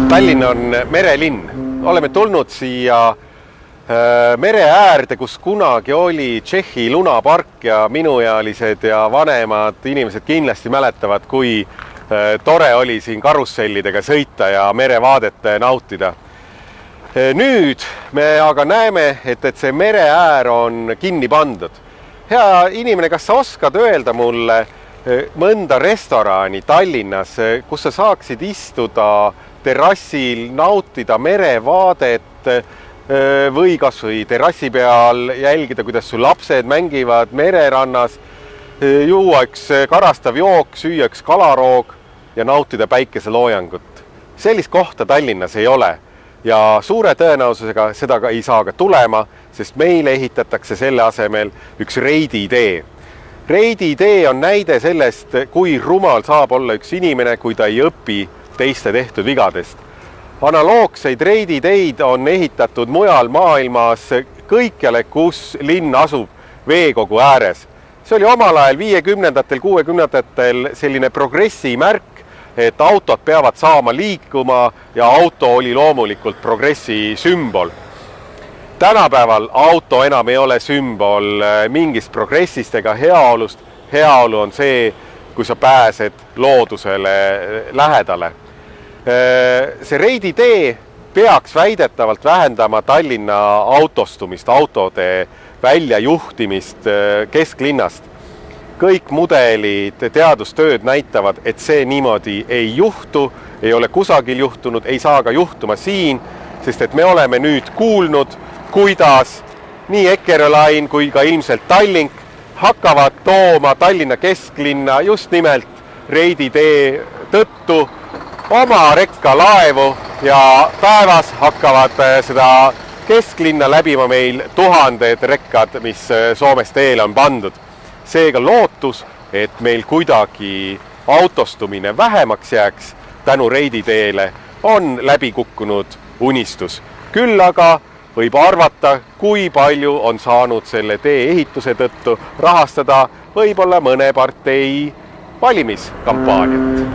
Tallinn on merelinn. Oleme tulnud siia mere äärde, kus kunagi oli Tšehhi lunapark ja minuealised ja vanemad inimesed kindlasti mäletavad, kui tore oli siin karussellidega sõita ja merevaadet nautida. Nüüd me aga näeme, et see mere äär on kinni pandud. Hea inimene, kas sa oskad öelda mulle mõnda restorani Tallinnas, kus sa saaksid istuda terrassil, nautida merevaadet või kas või terrassi peal jälgida, kuidas su lapsed mängivad mererannas, juua üks karastav jook, süüa üks kalaroog ja nautida päikeseloojangut. Sellist kohta Tallinnas ei ole ja suure tõenäosusega seda ei saa ka tulema, sest meile ehitatakse selle asemel üks reiditee. Reiditee on näide sellest, kui rumal saab olla üks inimene, kui ta ei õpi teiste tehtud vigadest. Analoogseid reiditeid on ehitatud mujal maailmas kõikjale, kus linn asub veekogu ääres. See oli omal ajal 50-ndatel, 60-ndatel selline progressi märk, et autod peavad saama liikuma ja auto oli loomulikult progressi sümbol. Tänapäeval auto enam ei ole sümbol mingist progressist ega heaolust. Heaolu on see, kui sa pääsed loodusele lähedale. See reiditee peaks väidetavalt vähendama Tallinna autostumist, autode väljajuhtimist kesklinnast. Kõik mudelid, teadustööd näitavad, et see niimoodi ei juhtu, ei ole kusagil juhtunud, ei saa ka juhtuma siin, sest et me oleme nüüd kuulnud, kuidas nii Eckerölain kui ka ilmselt Tallink hakkavad tooma Tallinna kesklinna just nimelt reiditee tõttu oma rekkalaevu ja päevas hakkavad seda kesklinna läbima meil tuhanded rekkad, mis Soomest teele on pandud. Seega lootus, et meil kuidagi autostumine vähemaks jääks tänu reiditeele, on läbi kukkunud unistus. Küll aga võib arvata, kui palju on saanud selle tee ehituse tõttu rahastada võib-olla mõne partei valimiskampaaniat.